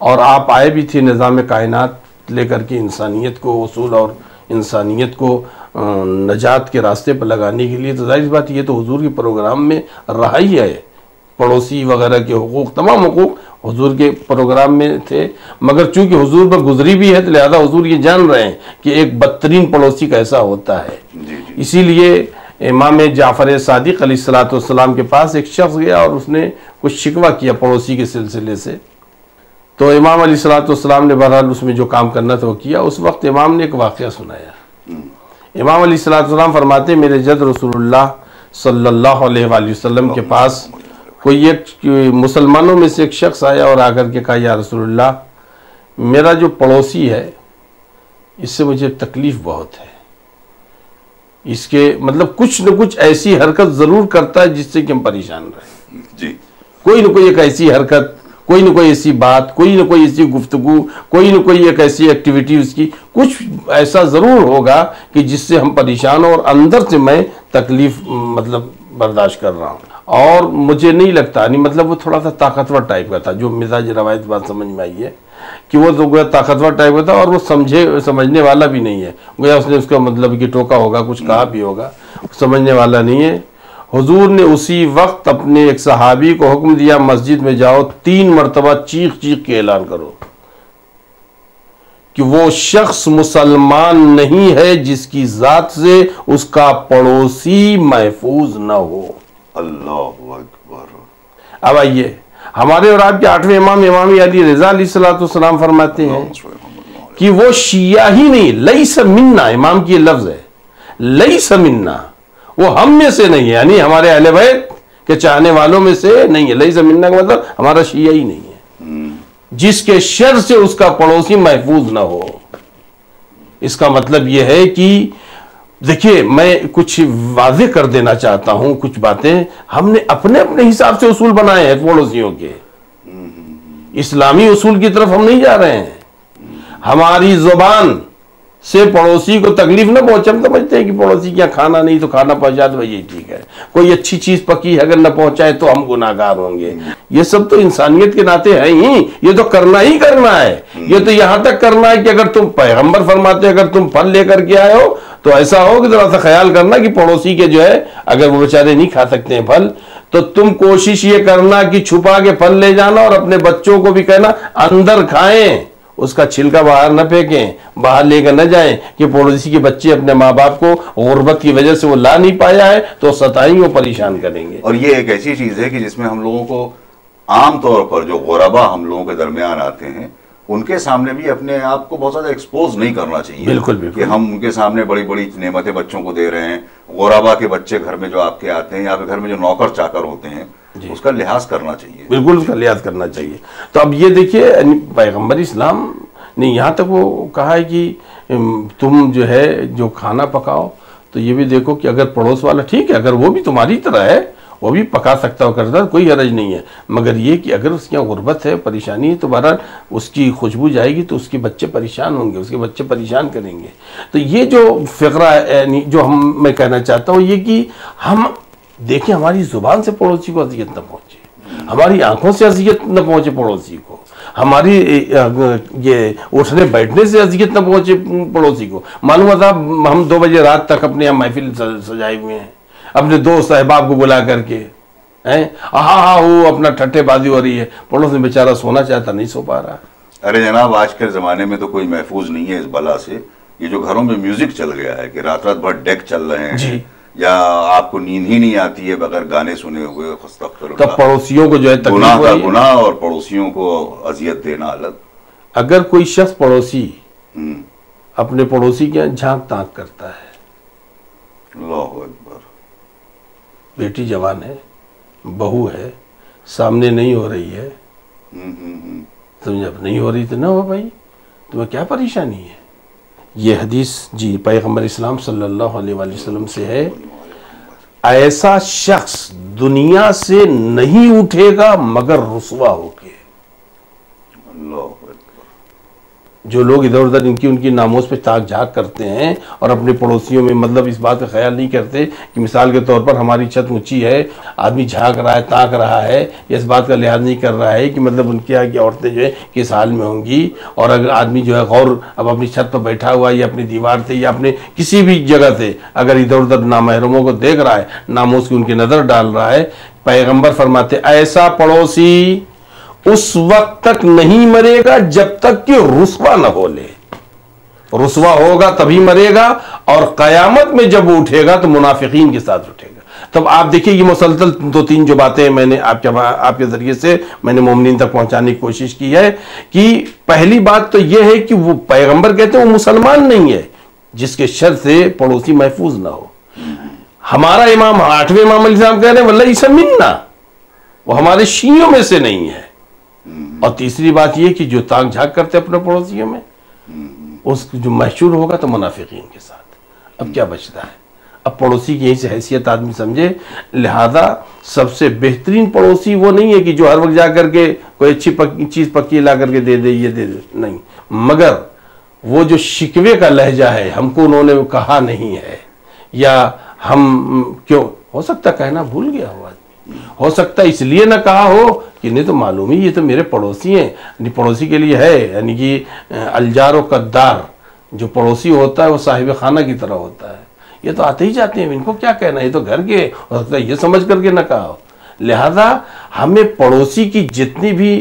اور آپ آئے بھی تھے نظام کائنات لے کر کے انسانیت کو اصول اور انسانیت کو نجات کے راستے پر لگانے کے لیے. تو ظاہر بات یہ تو حضور کے پروگرام میں رہا ہی ہے. پڑوسی وغیرہ کے حقوق، تمام حقوق حضور کے پروگرام میں تھے، مگر چونکہ حضور پر گزری بھی ہے تو لہذا حضور یہ جان رہے ہیں کہ ایک بدترین پڑوسی کیسا ہوتا ہے. اسی لیے امام جعفر صادق علیہ السلام کے پاس ایک شخص گیا اور اس نے کچھ شکوہ کیا پڑوسی کے سلسلے سے. تو امام علیہ السلام نے بہرحال اس میں جو کام کرنا تھا وہ کیا. اس وقت امام نے ایک واقعہ سنایا. امام علیہ السلام فرماتے میرے جد رسول اللہ صلی اللہ علیہ وآلہ وسلم کے پاس کوئی ایک مسلمانوں میں سے ایک شخص آیا اور آ کر کے کہا یا رسول اللہ میرا جو پڑوسی ہے اس سے مجھے تکلیف بہت ہے. اس کے مطلب کچھ نہ کچھ ایسی حرکت ضرور کرتا ہے جس سے کہ ہم پریشان رہیں. جی. کوئی نہ کوئی ایک ایسی حرکت، کوئی نہ کوئی ایسی بات، کوئی نہ کوئی ایسی گفتگو، کوئی نہ کوئی ایک ایسی ایکٹیویٹی اس کی کچھ ایسا ضرور ہوگا کہ جس سے ہم پریشان ہوں اور اندر سے میں تکلیف مطلب برداشت کر رہا ہوں. اور مجھے نہیں لگتا نہیں مطلب وہ تھوڑا سا طاقتور ٹائپ کا تھا. جو مزاج روایت بات سمجھ میں آئی ہے کہ وہ تو گویا طاقتور ٹائپ کا تھا اور وہ سمجھنے والا بھی نہیں ہے. گویا اس نے اس کا مطلب کہ ٹوکا ہوگا، کچھ کہا بھی ہوگا، سمجھنے والا نہیں ہے. حضور نے اسی وقت اپنے ایک صحابی کو حکم دیا مسجد میں جاؤ 3 مرتبہ چیخ چیخ کے اعلان کرو کہ وہ شخص مسلمان نہیں ہے جس کی ذات سے اس کا پڑوسی محفوظ نہ ہو. اللہ اکبر. اب آئیے ہمارے اور آپ کے 8ویں امام علی رضا علیہ السلام فرماتے ہیں کہ وہ شیعہ ہی نہیں، لیس منا، امام کی یہ لفظ ہے، لیس منا، وہ ہم میں سے نہیں ہے، یعنی ہمارے اہل بیت کے چاہنے والوں میں سے نہیں ہے. لیس منا کا مطلب ہمارا شیعہ ہی نہیں ہے جس کے شر سے اس کا پڑوسی محفوظ نہ ہو. اس کا مطلب یہ ہے کہ دیکھیے میں کچھ واضح کر دینا چاہتا ہوں. کچھ باتیں ہم نے اپنے حساب سے اصول بنائے ہیں پڑوسیوں کے. اسلامی اصول کی طرف ہم نہیں جا رہے ہیں. ہماری زبان سے پڑوسی کو تکلیف نہ پہنچے. ہم سمجھتے ہیں کہ پڑوسی کیا کھانا نہیں تو کھانا پہنچا دو یہ ٹھیک ہے. کوئی اچھی چیز پکی اگر نہ پہنچائے تو ہم گناہگار ہوں گے. یہ سب تو انسانیت کے ناطے ہیں ہی. یہ تو کرنا ہی کرنا ہے. یہ تو یہاں تک کرنا ہے کہ اگر تم پیغمبر فرماتے اگر تم پھل لے کر کے آئے ہو تو ایسا ہو کہ ذرا سا خیال کرنا کہ پڑوسی کے جو ہے اگر وہ بیچارے نہیں کھا سکتے ہیں پھل تو تم کوشش یہ کرنا کہ چھپا کے پھل لے جانا اور اپنے بچوں کو بھی کہنا اندر کھائیں، اس کا چھلکا باہر نہ پھینکیں، باہر لے کر نہ جائیں کہ پڑوسی کے بچے اپنے ماں باپ کو غربت کی وجہ سے وہ لا نہیں پایا ہے تو ستائیں گے، پریشان کریں گے. اور یہ ایک ایسی چیز ہے کہ جس میں ہم لوگوں کو عام طور پر جو غربا ہم لوگوں کے درمیان آتے ہیں ان کے سامنے بھی اپنے آپ کو بہت زیادہ ایکسپوز نہیں کرنا چاہیے. بالکل بالکل. کہ ہم ان کے سامنے بڑی بڑی نعمتیں بچوں کو دے رہے ہیں. غربا کے بچے گھر میں جو آپ کے آتے ہیں یا پھر گھر میں جو نوکر چاکر ہوتے ہیں اس کا لحاظ کرنا چاہیے. بالکل اس کا لحاظ کرنا چاہیے. تو اب یہ دیکھیے پیغمبر اسلام نے یہاں تک وہ کہا ہے کہ تم جو ہے جو کھانا پکاؤ تو یہ بھی دیکھو کہ اگر پڑوس والا ٹھیک ہے اگر وہ بھی تمہاری طرح ہے وہ بھی پکا سکتا ہو کرتا کوئی حرج نہیں ہے، مگر یہ کہ اگر اس کے یہاں غربت ہے پریشانی ہے تو بہرحال اس کی خوشبو جائے گی تو اس کے بچے پریشان ہوں گے، اس کے بچے پریشان کریں گے. تو یہ جو فقرہ ہے جو میں کہنا چاہتا ہوں یہ کہ ہم دیکھیں ہماری زبان سے پڑوسی کو اذیت نہ پہنچے، ہماری آنکھوں سے اذیت نہ پہنچے پڑوسی کو، ہماری یہ اٹھنے بیٹھنے سے اذیت نہ پہنچے پڑوسی کو. معلوم تھا ہم 2 بجے رات تک اپنے یہاں محفل سجائے ہوئے ہیں اپنے دوست احباب کو بلا کر کے وہ اپنا ٹھٹے بازی ہو رہی ہے، پڑوس میں بیچارہ سونا چاہتا نہیں سو پا رہا. ارے جناب آج کے زمانے میں تو کوئی محفوظ نہیں ہے اس بلا سے. یہ جو گھروں میں میوزک چل گیا ہے کہ رات بھر ڈیک چل رہے ہیں جی، یا آپ کو نیند ہی نہیں آتی ہے بغیر گانے سنے ہوئے، تب پڑوسیوں کو جو ہے گناہ کا گناہ اور پڑوسیوں کو اذیت دینا الگ. اگر کوئی شخص پڑوسی اپنے پڑوسی کے جھانک تانک کرتا ہے، اللہ اکبر، بیٹی جوان ہے، بہو ہے، سامنے نہیں ہو رہی ہے، سمجھے اب نہیں ہو رہی تو نہ ہو بھائی، تمہیں کیا پریشانی ہے. یہ حدیث جی پیغمبر اسلام صلی اللہ علیہ وآلہ وسلم سے ہے، ایسا شخص دنیا سے نہیں اٹھے گا مگر رسوا ہو کے. اللہ اکبر. جو لوگ ادھر ادھر ان کی ناموز پہ تاک جھاک کرتے ہیں اور اپنے پڑوسیوں میں مطلب اس بات کا خیال نہیں کرتے کہ مثال کے طور پر ہماری چھت اونچی ہے، آدمی جھانک رہا ہے، تاک رہا ہے، یا اس بات کا لحاظ نہیں کر رہا ہے کہ مطلب ان کے آگے عورتیں جو ہے کس حال میں ہوں گی، اور اگر آدمی جو ہے غور اب اپنی چھت پر بیٹھا ہوا یا اپنی دیوار سے یا اپنے کسی بھی جگہ سے اگر ادھر ادھر نامحرموں کو دیکھ رہا ہے، ناموز کی ان کی نظر ڈال رہا ہے، پیغمبر فرماتے ایسا پڑوسی اس وقت تک نہیں مرے گا جب تک کہ رسوا نہ ہو لے، رسوا ہوگا تبھی مرے گا، اور قیامت میں جب وہ اٹھے گا تو منافقین کے ساتھ اٹھے گا۔ تب آپ دیکھیے یہ مسلسل دو تین جو باتیں میں نے آپ کے ذریعے سے میں نے مومنین تک پہنچانے کی کوشش کی ہے کہ پہلی بات تو یہ ہے کہ وہ پیغمبر کہتے ہیں وہ مسلمان نہیں ہے جس کے شر سے پڑوسی محفوظ نہ ہو۔ ہمارا امام 8ویں امام علیہ السلام کہہ رہے ہیں واللہ عیسی منا، وہ ہمارے شیعوں میں سے نہیں ہے۔ اور تیسری بات یہ کہ جو تاک جھاک کرتے اپنے پڑوسیوں میں، اس جو محشور ہوگا تو منافقین کے ساتھ۔ اب کیا بچتا ہے؟ اب پڑوسی کی یہیں سے حیثیت آدمی سمجھے، لہذا سب سے بہترین پڑوسی وہ نہیں ہے کہ جو ہر وقت جا کر کے کوئی اچھی چیز پکی لا کر کے دے دے، یہ دے دے، نہیں، مگر وہ جو شکوے کا لہجہ ہے، ہم کو انہوں نے کہا نہیں ہے، یا ہم کیوں ہو سکتا کہنا بھول گیا ہوا، ہو سکتا اس لیے نہ کہا ہو کہ نہیں تو معلوم ہی یہ تو میرے پڑوسی ہیں، یعنی پڑوسی کے لیے ہے، یعنی کہ الجار و قدار، جو پڑوسی ہوتا ہے وہ صاحب خانہ کی طرح ہوتا ہے، یہ تو آتے ہی جاتے ہیں، ان کو کیا کہنا، یہ تو گھر کے، ہو سکتا ہے یہ سمجھ کر کے نہ کہا ہو۔ لہذا ہمیں پڑوسی کی جتنی بھی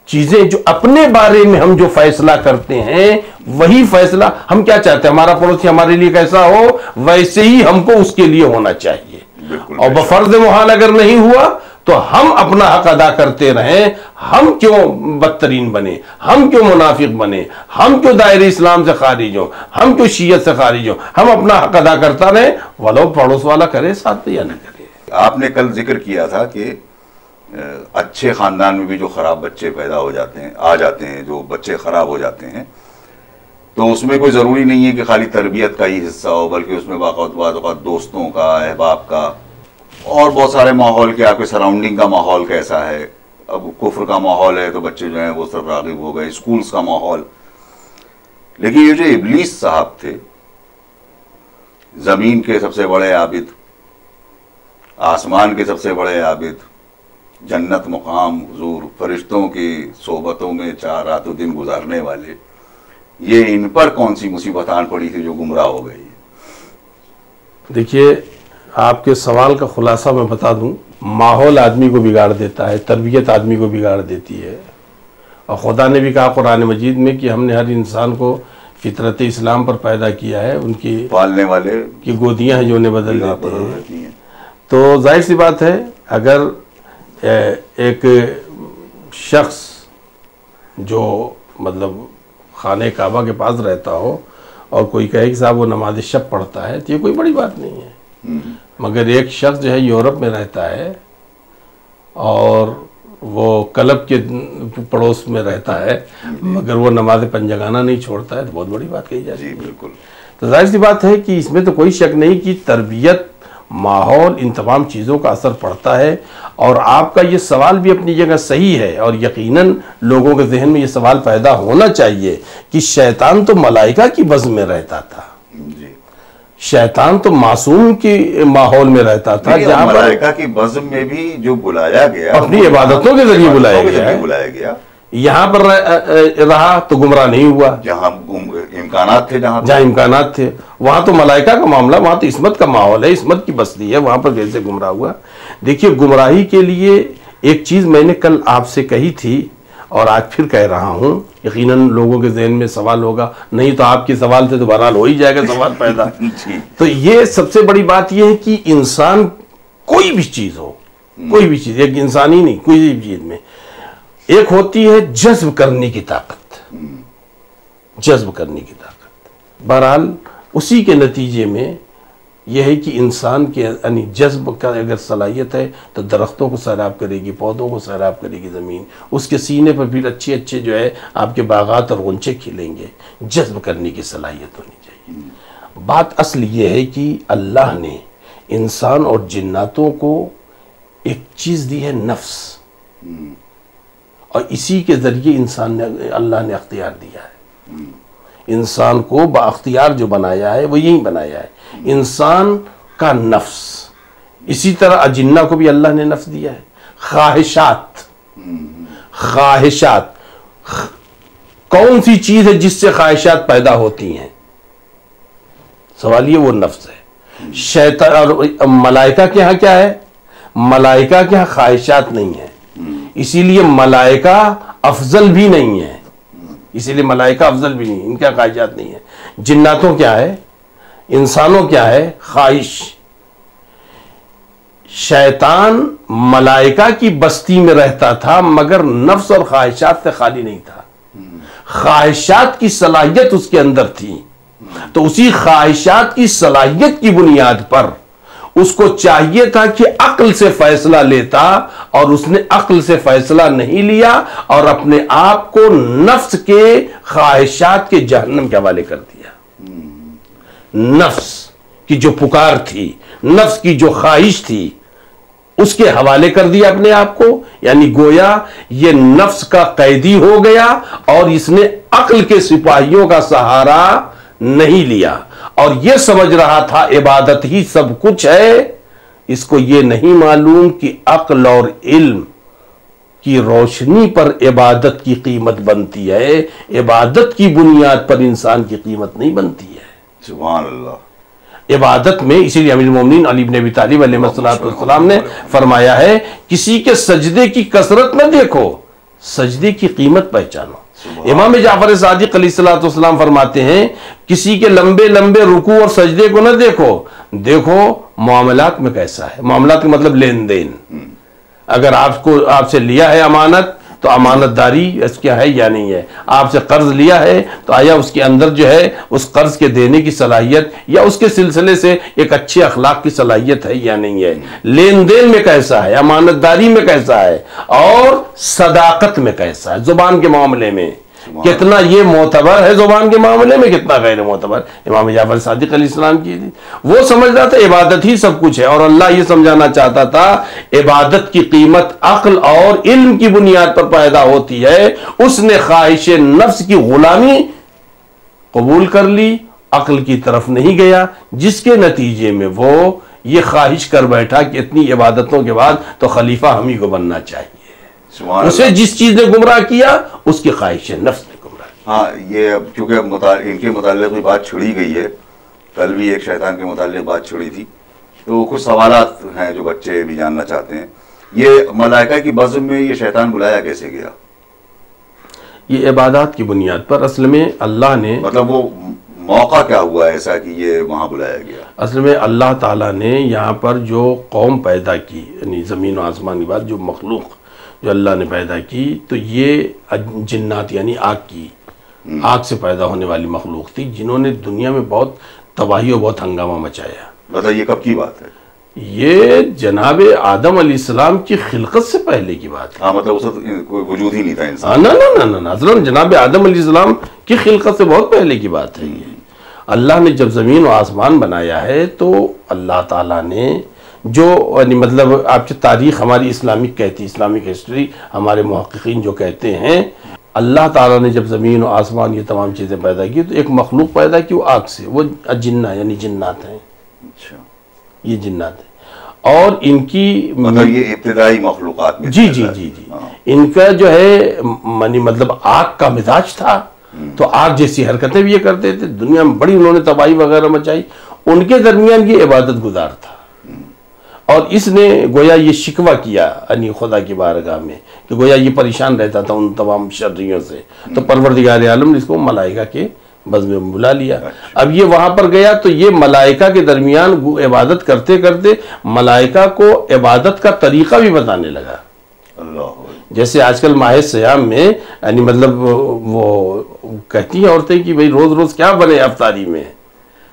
چیزیں جو اپنے بارے میں ہم جو فیصلہ کرتے ہیں وہی فیصلہ ہم کیا چاہتے ہیں، ہمارا پڑوسی ہمارے لیے کیسا ہو ویسے ہی ہم کو اس کے لیے ہونا چاہیے، اور بفرض محال اگر نہیں ہوا تو ہم اپنا حق ادا کرتے رہیں۔ ہم کیوں بدترین بنے، ہم کیوں منافق بنے، ہم کیوں دائرہ اسلام سے خارج ہوں، ہم کیوں شیعت سے خارج ہوں، ہم اپنا حق ادا کرتا رہیں، ولو پڑوس والا کرے ساتھ یا نہ کرے۔ آپ نے کل ذکر کیا تھا کہ اچھے خاندان میں بھی جو خراب بچے پیدا ہو جاتے ہیں، آ جاتے ہیں، جو بچے خراب ہو جاتے ہیں، تو اس میں کوئی ضروری نہیں ہے کہ خالی تربیت کا ہی حصہ ہو، بلکہ اس میں بعض اوقات دوستوں کا، احباب کا، اور بہت سارے ماحول کے، آپ کے سراؤنڈنگ کا ماحول کیسا ہے۔ اب کفر کا ماحول ہے تو بچے جو ہیں وہ سب راغب ہو گئے، اسکولز کا ماحول۔ لیکن یہ جو ابلیس صاحب تھے، زمین کے سب سے بڑے عابد، آسمان کے سب سے بڑے عابد، جنت مقام حضور، فرشتوں کی صحبتوں میں 4 رات و دن گزارنے والے، یہ ان پر کون سی مصیبت آن پڑی تھی جو گمراہ ہو گئی؟ دیکھیے آپ کے سوال کا خلاصہ میں بتا دوں، ماحول آدمی کو بگاڑ دیتا ہے، تربیت آدمی کو بگاڑ دیتی ہے، اور خدا نے بھی کہا قرآن مجید میں کہ ہم نے ہر انسان کو فطرت اسلام پر پیدا کیا ہے، ان کی پالنے والے کی گودیاں ہیں جو انہیں بدل دیتے ہیں۔ تو ظاہر سی بات ہے اگر ایک شخص جو مطلب خانہ کعبہ کے پاس رہتا ہو اور کوئی کہے کہ صاحب وہ نماز شب پڑھتا ہے تو یہ کوئی بڑی بات نہیں ہے، مگر ایک شخص جو ہے یورپ میں رہتا ہے اور وہ کلب کے پڑوس میں رہتا ہے مگر وہ نماز پنجگانہ نہیں چھوڑتا ہے تو بہت بڑی بات کہی جاتی ہے۔ بالکل۔ تو ظاہر سی بات ہے کہ اس میں تو کوئی شک نہیں کہ تربیت، ماحول، ان تمام چیزوں کا اثر پڑتا ہے، اور آپ کا یہ سوال بھی اپنی جگہ صحیح ہے، اور یقیناً لوگوں کے ذہن میں یہ سوال پیدا ہونا چاہیے کہ شیطان تو ملائکہ کی بزم میں رہتا تھا، شیطان تو معصوم کی ماحول میں رہتا تھا، جہاں پر ملائکہ کی بزم میں بھی جو بلایا گیا اپنی عبادتوں کے ذریعے بلایا گیا، یہاں پر رہا تو گمراہ نہیں ہوا، جہاں امکانات تھے، جہاں امکانات تھے وہاں تو ملائکہ کا معاملہ، وہاں تو عصمت کا ماحول ہے، عصمت کی بستی ہے، وہاں پر کیسے گمراہ ہوا؟ دیکھیے گمراہی کے لیے ایک چیز میں نے کل آپ سے کہی تھی اور آج پھر کہہ رہا ہوں، یقیناً لوگوں کے ذہن میں سوال ہوگا، نہیں تو آپ کے سوال سے تو بہرحال ہو ہی جائے گا سوال پیدا۔ تو یہ سب سے بڑی بات یہ ہے کہ انسان کوئی بھی چیز ہو، کوئی بھی چیز، ایک انسانی نہیں، کوئی بھی چیز میں ایک ہوتی ہے جذب کرنے کی طاقت، جذب کرنے کی طاقت، بہرحال اسی کے نتیجے میں یہ ہے کہ انسان کے یعنی جذب کا اگر صلاحیت ہے تو درختوں کو سیراب کرے گی، پودوں کو سیراب کرے گی زمین، اس کے سینے پر بھی اچھے اچھے جو ہے آپ کے باغات اور غنچے کھلیں گے، جذب کرنے کی صلاحیت ہونی چاہیے۔ بات اصل یہ ہے کہ اللہ نے انسان اور جناتوں کو ایک چیز دی ہے، نفس، اور اسی کے ذریعے انسان نے اللہ نے اختیار دیا ہے۔ انسان کو بااختیار جو بنایا ہے وہ یہی بنایا ہے، انسان کا نفس. اسی طرح اجنہ کو بھی اللہ نے نفس دیا ہے. خواہشات، خواہشات کون سی چیز ہے جس سے خواہشات پیدا ہوتی ہیں؟ سوال یہ وہ نفس ہے. شیطان اور ملائکہ کے ہاں کیا ہے؟ ملائکہ کے ہاں خواہشات نہیں ہیں، اسی لیے ملائکہ افضل بھی نہیں ہے، اسی لیے ملائکہ افضل بھی نہیں، ان کے خواہشات نہیں ہیں. جناتوں کیا ہے؟ انسانوں کیا ہے؟ خواہش. شیطان ملائکہ کی بستی میں رہتا تھا مگر نفس اور خواہشات سے خالی نہیں تھا. خواہشات کی صلاحیت اس کے اندر تھی، تو اسی خواہشات کی صلاحیت کی بنیاد پر اس کو چاہیے تھا کہ عقل سے فیصلہ لیتا، اور اس نے عقل سے فیصلہ نہیں لیا اور اپنے آپ کو نفس کے خواہشات کے جہنم کے حوالے کر دیا. نفس کی جو پکار تھی، نفس کی جو خواہش تھی، اس کے حوالے کر دیا اپنے آپ کو. یعنی گویا یہ نفس کا قیدی ہو گیا اور اس نے عقل کے سپاہیوں کا سہارا نہیں لیا، اور یہ سمجھ رہا تھا عبادت ہی سب کچھ ہے. اس کو یہ نہیں معلوم کہ عقل اور علم کی روشنی پر عبادت کی قیمت بنتی ہے، عبادت کی بنیاد پر انسان کی قیمت نہیں بنتی ہے. سبحان اللہ. عبادت میں اسی لیے امیر المومنین علی بن ابی طالب علیہ السلام نے فرمایا ہے کسی کے سجدے کی کثرت نہ دیکھو، سجدے کی قیمت پہچانو. امام جعفر صادق علیہ السلام فرماتے ہیں کسی کے لمبے لمبے رکوع اور سجدے کو نہ دیکھو، دیکھو معاملات میں کیسا ہے. معاملات کا مطلب لین دین. اگر آپ سے لیا ہے امانت تو امانت داری اس کیا ہے یا نہیں ہے. آپ سے قرض لیا ہے تو آیا اس کے اندر جو ہے اس قرض کے دینے کی صلاحیت یا اس کے سلسلے سے ایک اچھے اخلاق کی صلاحیت ہے یا نہیں ہے. لین دین میں کیسا ہے، امانت داری میں کیسا ہے، اور صداقت میں کیسا ہے. زبان کے معاملے میں کتنا یہ معتبر ہے، زبان کے معاملے میں کتنا غیر معتبر. امام جعفر صادق علیہ السلام کی وہ سمجھتا تھا عبادت ہی سب کچھ ہے، اور اللہ یہ سمجھانا چاہتا تھا عبادت کی قیمت عقل اور علم کی بنیاد پر پیدا ہوتی ہے. اس نے خواہش نفس کی غلامی قبول کر لی، عقل کی طرف نہیں گیا، جس کے نتیجے میں وہ یہ خواہش کر بیٹھا کہ اتنی عبادتوں کے بعد تو خلیفہ ہم ہی کو بننا چاہیے. اسے جس چیز نے گمراہ کیا اس کی خواہش نفس نے گمراہ کیا. ہاں، یہ کیونکہ ان کے متعلق بھی بات چھڑی گئی ہے، کل بھی ایک شیطان کے متعلق بات چھڑی تھی، تو کچھ سوالات ہیں جو بچے بھی جاننا چاہتے ہیں. یہ ملائکہ کی بزم میں یہ شیطان بلایا کیسے گیا؟ یہ عبادات کی بنیاد پر اصل میں اللہ نے، مطلب وہ موقع کیا ہوا ایسا کہ یہ وہاں بلایا گیا؟ اصل میں اللہ تعالیٰ نے یہاں پر جو قوم پیدا کی، یعنی زمین و آسمان کی بات، جو مخلوق جو اللہ نے پیدا کی، تو یہ جنات یعنی آگ سے پیدا ہونے والی مخلوق تھی، جنہوں نے دنیا میں بہت تباہی اور بہت ہنگامہ مچایا. مطلب یہ کب کی بات ہے؟ یہ جناب آدم علیہ السلام کی خلقت سے پہلے کی بات ہے. ہاں، مطلب اس وقت کوئی وجود ہی نہیں تھا انسان. نہ اصلا جناب آدم علیہ السلام کی خلقت سے بہت پہلے کی بات ہے. یہ اللہ نے جب زمین و آسمان بنایا ہے تو اللہ تعالیٰ نے جو یعنی مطلب آپ کی تاریخ ہماری اسلامک کہتی، اسلامک ہسٹری ہمارے محققین جو کہتے ہیں، اللہ تعالیٰ نے جب زمین و آسمان یہ تمام چیزیں پیدا کی تو ایک مخلوق پیدا کی وہ آگ سے، وہ جنہ یعنی جنات ہیں. اچھا، یہ جنات ہیں اور ان کی مطلب یہ ابتدائی مخلوقات میں جی ان کا جو ہے مطلب آگ کا مزاج تھا، تو آگ جیسی حرکتیں بھی یہ کرتے تھے. دنیا میں بڑی انہوں نے تباہی وغیرہ مچائی. ان کے درمیان یہ عبادت گزار تھا، اور اس نے گویا یہ شکوہ کیا یعنی خدا کی بارگاہ میں کہ گویا یہ پریشان رہتا تھا ان تمام شرریوں سے. تو پروردگار عالم نے اس کو ملائکہ کے بزم میں بلا لیا. اب یہ وہاں پر گیا تو یہ ملائکہ کے درمیان عبادت کرتے کرتے ملائکہ کو عبادت کا طریقہ بھی بتانے لگا. جیسے آج کل ماہ سیام میں یعنی مطلب وہ کہتی ہیں عورتیں کہ بھئی روز روز کیا بنے افطاری میں،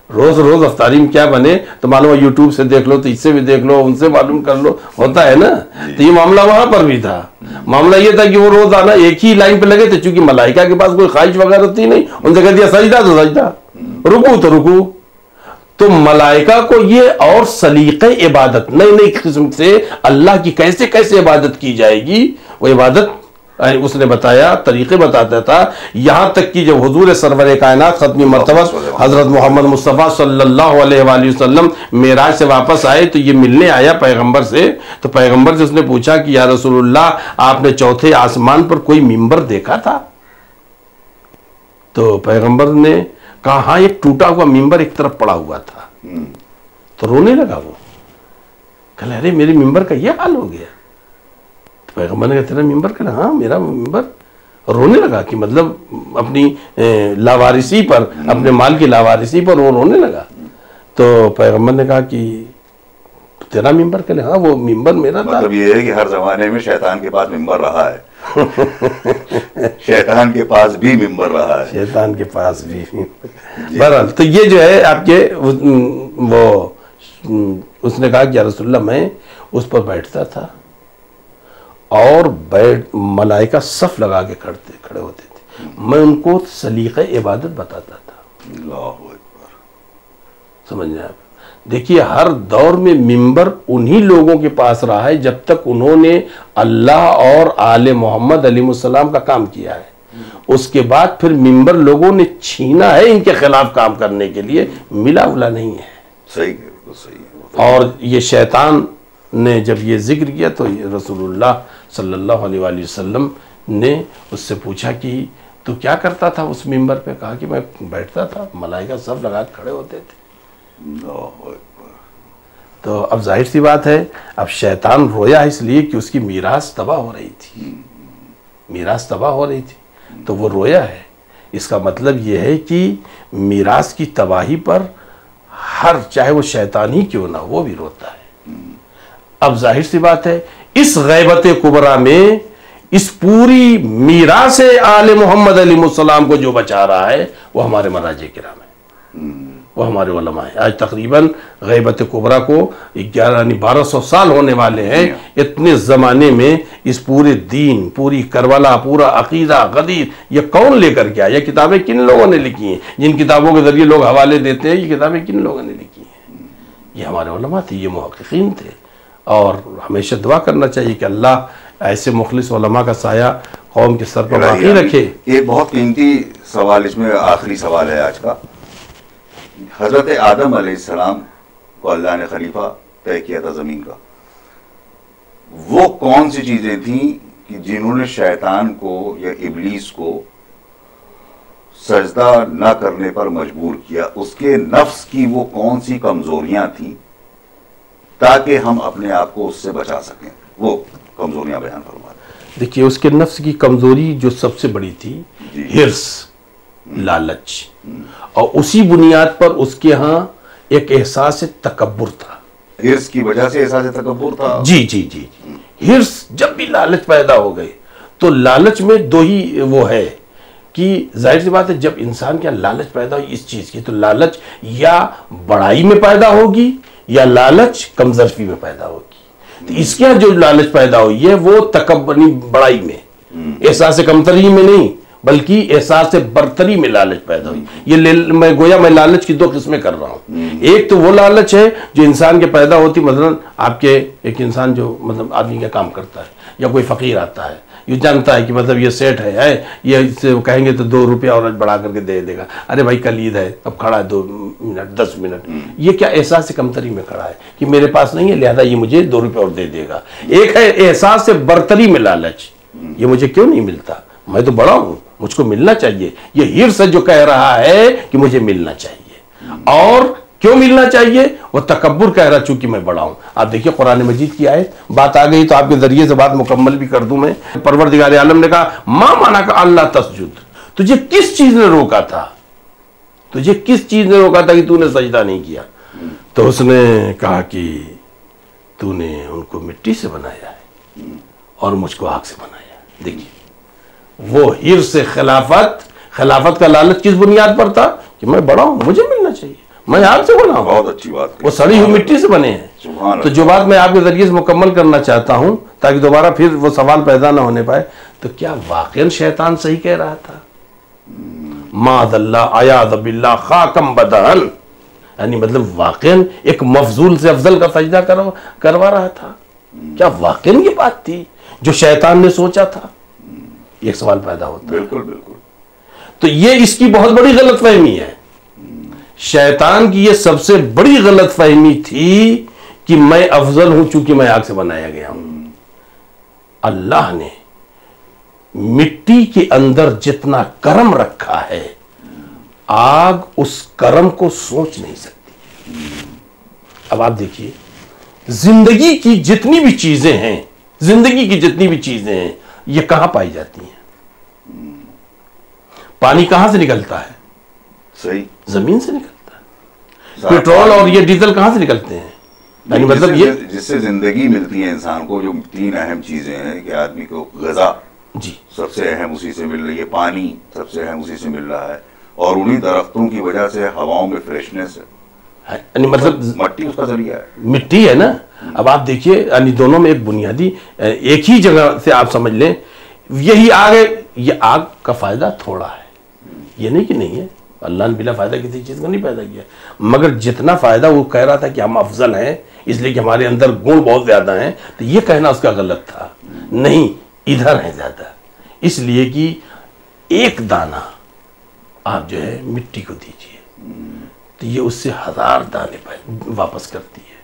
روز روز افطاری میں کیا بنے، تو معلوم ہے یوٹیوب سے دیکھ لو، تو اس سے بھی دیکھ لو، ان سے معلوم کر لو، ہوتا ہے نا. تو یہ معاملہ وہاں پر بھی تھا. معاملہ یہ تھا کہ وہ روز آنا ایک ہی لائن پہ لگے تھے، چونکہ ملائکہ کے پاس کوئی خواہش وغیرہ ہوتی نہیں، ان سے کہہ دیا سجدہ تو سجدہ، رکوع تو رکوع. تو ملائکہ کو یہ اور سلیقہ عبادت نئی نئی قسم سے اللہ کی کیسے کیسے عبادت کی جائے گی، وہ عبادت اس نے بتایا، طریقے بتاتا تھا، یہاں تک کہ جب حضور سرور کائنات ختمی مرتبہ حضرت محمد مصطفیٰ صلی اللہ علیہ وآلہ وسلم معراج سے واپس آئے تو یہ ملنے آیا پیغمبر سے، تو پیغمبر سے اس نے پوچھا کہ یا رسول اللہ آپ نے چوتھے آسمان پر کوئی ممبر دیکھا تھا؟ تو پیغمبر نے کہا ہاں ایک ٹوٹا ہوا ممبر ایک طرف پڑا ہوا تھا. تو رونے لگا وہ، کہا ارے میرے ممبر کا یہ حال ہو گیا. تو پیغمبر نے کہا تیرا ممبر؟ کہا ہاں میرا ممبر. رونے لگا کہ مطلب اپنی لاوارثی پر، اپنے مال کی لاوارثی پر وہ رونے لگا. تو پیغمبر نے کہا کہ تیرا ممبر؟ کہ ہاں وہ ممبر میرا تھا. مطلب یہ ہے کہ ہر زمانے میں شیطان کے پاس ممبر رہا ہے. شیطان کے پاس بھی ممبر رہا ہے. شیطان کے پاس بھی. بہرحال تو یہ جو ہے آپ کے وہ اس نے کہا کہ یا رسول اللہ میں اس پر بیٹھتا تھا اور ملائکہ صف لگا کے کھڑے ہوتے تھے، میں ان کو سلیقہ عبادت بتاتا تھا. اللہ اکبر. سمجھ رہے آپ؟ دیکھیے ہر دور میں ممبر انہی لوگوں کے پاس رہا ہے جب تک انہوں نے اللہ اور آل محمد علیہ السلام کا کام کیا ہے. اس کے بعد پھر ممبر لوگوں نے چھینا ہے ان کے خلاف کام کرنے کے لیے، ملا ولا نہیں ہے. صحیح صحیح. اور یہ شیطان نے جب یہ ذکر کیا تو رسول اللہ صلی اللہ علیہ وآلہ وسلم نے اس سے پوچھا کہ تو کیا کرتا تھا اس ممبر پہ؟ کہا کہ میں بیٹھتا تھا، ملائکہ سب لگا کھڑے ہوتے تھے. تو اب ظاہر سی بات ہے اب شیطان رویا اس لیے کہ اس کی میراث تباہ ہو رہی تھی، میراث تباہ ہو رہی تھی تو وہ رویا ہے. اس کا مطلب یہ ہے کہ میراث کی تباہی پر ہر چاہے وہ شیطان ہی کیوں نہ وہ بھی روتا ہے. اب ظاہر سی بات ہے اس غیبت کبرا میں اس پوری میراث آل محمد علیہ السلام کو جو بچا رہا ہے وہ ہمارے مراجع کرام ہیں، وہ ہمارے علماء ہیں. آج تقریباً غیبت کبرا کو 1200 سال ہونے والے ہیں. اتنے زمانے میں اس پورے دین، پوری کربلا، پورا عقیدہ، غدیر یہ کون لے کر کے آیا؟ یہ کتابیں کن لوگوں نے لکھی ہیں؟ جن کتابوں کے ذریعے لوگ حوالے دیتے ہیں یہ کتابیں کن لوگوں نے لکھی ہیں؟ یہ ہمارے علماء تھے، یہ محققین تھے. اور ہمیشہ دعا کرنا چاہیے کہ اللہ ایسے مخلص علماء کا سایہ قوم کے سر پر باقی رکھے. ایک بہت قیمتی سوال، اس میں آخری سوال ہے آج کا. حضرت آدم علیہ السلام کو اللہ نے خلیفہ طے کیا تھا زمین کا، وہ کون سی چیزیں تھیں کہ جنہوں نے شیطان کو یا ابلیس کو سجدہ نہ کرنے پر مجبور کیا؟ اس کے نفس کی وہ کون سی کمزوریاں تھیں تاکہ ہم اپنے آپ کو اس سے بچا سکیں؟ وہ کمزوریاں بیان فرما دیں. دیکھیے اس کے نفس کی کمزوری جو سب سے بڑی تھی ہرس، لالچ، اور اسی بنیاد پر اس کے ہاں ایک احساس تکبر تھا. ہرس کی وجہ سے احساس تکبر تھا. جی. ہرس جب بھی لالچ پیدا ہو گئے تو لالچ میں دو ہی وہ ہے کہ ظاہر سی بات ہے جب انسان کے لالچ پیدا ہوئی اس چیز کی تو لالچ یا بڑائی میں پیدا ہوگی یا لالچ کمزرفی میں پیدا ہوگی. تو اس کے جو لالچ پیدا ہوئی ہے وہ تکبر بڑائی میں، احساس کمتری میں نہیں بلکہ احساس برتری میں لالچ پیدا ہوئی. یہ میں گویا میں لالچ کی دو قسمیں کر رہا ہوں. ایک تو وہ لالچ ہے جو انسان کے پیدا ہوتی، مثلا آپ کے ایک انسان جو مطلب آدمی کا کام کرتا ہے یا کوئی فقیر آتا ہے، یہ جانتا ہے کہ مطلب یہ سیٹ ہے، یہ اس سے کہیں گے تو 2 روپیہ اور بڑھا کر کے دے دے گا. ارے بھائی کل عید ہے، اب کھڑا ہے 2 منٹ 10 منٹ، یہ کیا احساس کمتری میں کھڑا ہے کہ میرے پاس نہیں ہے لہذا یہ مجھے 2 روپیہ اور دے دے گا. ایک ہے احساس برتری میں لالچ، یہ مجھے کیوں نہیں ملتا، میں تو بڑا ہوں مجھ کو ملنا چاہیے. یہ ہرس جو کہہ رہا ہے کہ مجھے ملنا چاہیے. اور کیوں ملنا چاہیے؟ وہ تکبر کہہ رہا چونکہ میں بڑا ہوں. آپ دیکھیے قرآن مجید کی آیت، بات آ گئی تو آپ کے ذریعے سے بات مکمل بھی کر دوں میں. پروردگار عالم نے کہا ما مانا کا اللہ تسجد، تجھے کس چیز نے روکا تھا، تجھے کس چیز نے روکا تھا کہ تو نے سجدہ نہیں کیا؟ تو اس نے کہا کہ تو نے ان کو مٹی سے بنایا ہے اور مجھ کو آگ سے بنایا. دیکھیے وہ ہرس خلافت کا لالچ کس بنیاد پر تھا کہ میں بڑا ہوں مجھے ملنا چاہیے، میں آگ سے بنا ہوں. بہت اچھی بات. وہ سڑی ہوئی مٹی سے بنے ہیں. تو جو بات میں آپ کے ذریعے سے مکمل کرنا چاہتا ہوں تاکہ دوبارہ پھر وہ سوال پیدا نہ ہونے پائے، تو کیا واقعاً شیطان صحیح کہہ رہا تھا؟ معاذ اللہ عیاذ باللہ خاکم بدہن، یعنی مطلب واقعاً ایک مفضول سے افضل کا سجدہ کروا رہا تھا. کیا واقعاً یہ بات تھی جو شیطان نے سوچا تھا؟ ایک سوال پیدا ہوتا ہے. بالکل بالکل. تو یہ اس کی بہت بڑی غلط فہمی ہے. شیطان کی یہ سب سے بڑی غلط فہمی تھی کہ میں افضل ہوں چونکہ میں آگ سے بنایا گیا ہوں. اللہ نے مٹی کے اندر جتنا کرم رکھا ہے آگ اس کرم کو سوچ نہیں سکتی. اب آپ دیکھیے زندگی کی جتنی بھی چیزیں ہیں یہ کہاں پائی جاتی ہیں؟ پانی کہاں سے نکلتا ہے؟ صحیح. زمین سے نکلتا ہے. پیٹرول اور یہ ڈیزل کہاں سے نکلتے ہیں؟ یعنی مطلب یہ جس سے زندگی ملتی ہے انسان کو، جو 3 اہم چیزیں ہیں کہ آدمی کو غذا جی سب سے اہم اسی سے مل رہی ہے، پانی سب سے اہم اسی سے مل رہا ہے، اور انہی درختوں کی وجہ سے ہواؤں میں فریشنس ہے. یعنی مطلب مٹی اس کا ذریعہ ہے. مٹی ہے نا. اب آپ دیکھیے یعنی دونوں میں ایک بنیادی ایک ہی جگہ سے آپ سمجھ لیں یہی آگ ہے. یہ آگ کا فائدہ تھوڑا ہے، یہ نہیں کہ نہیں ہے. اللہ نے بلا فائدہ کسی چیز کو نہیں پیدا کیا، مگر جتنا فائدہ وہ کہہ رہا تھا کہ ہم افضل ہیں اس لیے کہ ہمارے اندر گن بہت زیادہ ہیں، تو یہ کہنا اس کا غلط تھا. نہیں، ادھر ہے زیادہ، اس لیے کہ ایک دانہ آپ جو ہے مٹی کو دیجئے تو یہ اس سے 1000 دانے واپس کرتی ہے.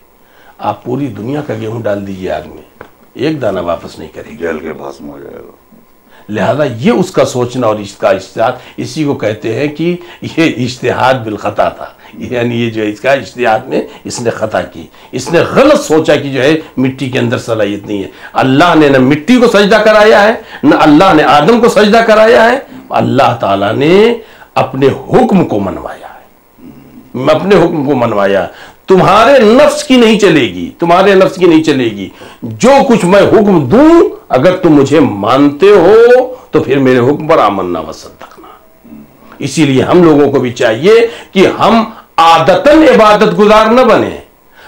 آپ پوری دنیا کا گیہوں ڈال دیجئے آگ میں، ایک دانہ واپس نہیں کرے گی، جل کے بھسم ہو جائے گا. لہذا یہ اس کا سوچنا اور اس کا اجتہاد، اسی کو کہتے ہیں کہ یہ اجتہاد بالخطا تھا. یعنی یہ جو ہے اس کا اجتہاد میں اس نے خطا کی، اس نے غلط سوچا کہ جو ہے مٹی کے اندر صلاحیت نہیں ہے. اللہ نے نہ مٹی کو سجدہ کرایا ہے، نہ اللہ نے آدم کو سجدہ کرایا ہے. اللہ تعالیٰ نے اپنے حکم کو منوایا ہے، اپنے حکم کو منوایا. تمہارے نفس کی نہیں چلے گی، تمہارے نفس کی نہیں چلے گی. جو کچھ میں حکم دوں اگر تم مجھے مانتے ہو تو پھر میرے حکم پر آمنا وصدقنا. اسی لیے ہم لوگوں کو بھی چاہیے کہ ہم عادتاً عبادت گزار نہ بنیں،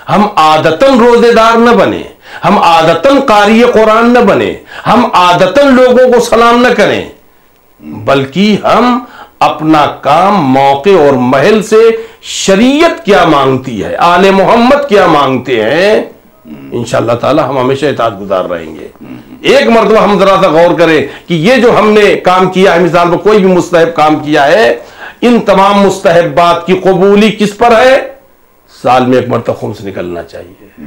ہم عادتاً روزے دار نہ بنیں، ہم عادتاً قاری قرآن نہ بنیں، ہم عادتاً لوگوں کو سلام نہ کریں، بلکہ ہم اپنا کام موقع اور محل سے شریعت کیا مانگتی ہے، آل محمد کیا مانگتے ہیں، انشاءاللہ تعالی ہم ہمیشہ اطاعت گزار رہیں گے. ایک مرتبہ ہم ذرا سا غور کریں کہ یہ جو ہم نے کام کیا ہے، مثال پر کوئی بھی مستحب کام کیا ہے، ان تمام مستحبات کی قبولی کس پر ہے؟ سال میں ایک مرتبہ خمس نکلنا چاہیے،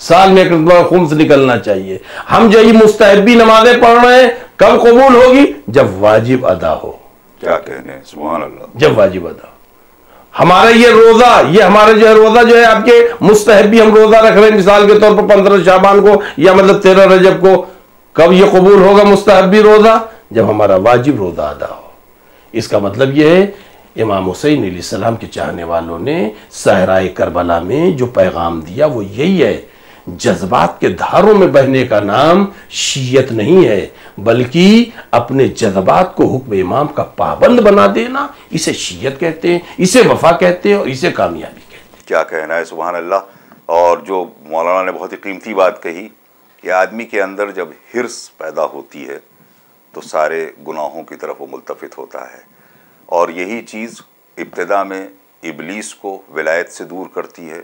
سال میں ایک مرتبہ خمس نکلنا چاہیے. ہم جو یہ مستحبی نمازیں پڑھ رہے ہیں کب قبول ہوگی؟ جب واجب ادا ہو. کیا کہنے ہیں، سبحان اللہ. جب واجب ادا ہو. ہمارا یہ روزہ، یہ ہمارا جو ہے روزہ جو ہے آپ کے مستحبی ہم روزہ رکھ رہے ہیں مثال کے طور پر 15 شعبان کو یا مطلب 13 رجب کو، کب یہ قبول ہوگا مستحبی روزہ؟ جب ہمارا واجب روزہ ادا ہو. اس کا مطلب یہ ہے امام حسین علیہ السلام کے چاہنے والوں نے صحرائے کربلا میں جو پیغام دیا وہ یہی ہے. جذبات کے دھاروں میں بہنے کا نام شیعت نہیں ہے، بلکہ اپنے جذبات کو حکم امام کا پابند بنا دینا، اسے شیعت کہتے ہیں، اسے وفا کہتے ہیں اور اسے کامیابی کہتے ہیں. کیا کہنا ہے، سبحان اللہ. اور جو مولانا نے بہت ہی قیمتی بات کہی کہ آدمی کے اندر جب حرص پیدا ہوتی ہے تو سارے گناہوں کی طرف وہ ملتفت ہوتا ہے، اور یہی چیز ابتدا میں ابلیس کو ولایت سے دور کرتی ہے،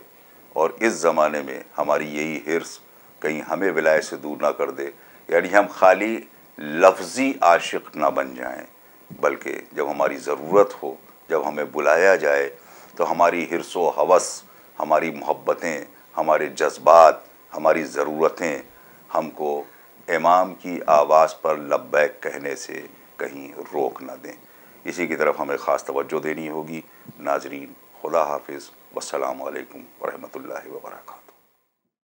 اور اس زمانے میں ہماری یہی حرص کہیں ہمیں ولایت سے دور نہ کر دے. یعنی ہم خالی لفظی عاشق نہ بن جائیں، بلکہ جب ہماری ضرورت ہو، جب ہمیں بلایا جائے تو ہماری حرص و ہوس، ہماری محبتیں، ہمارے جذبات، ہماری ضرورتیں ہم کو امام کی آواز پر لبیک کہنے سے کہیں روک نہ دیں. اسی کی طرف ہمیں خاص توجہ دینی ہوگی. ناظرین، خدا حافظ، والسلام علیکم ورحمۃ اللہ وبرکاتہ.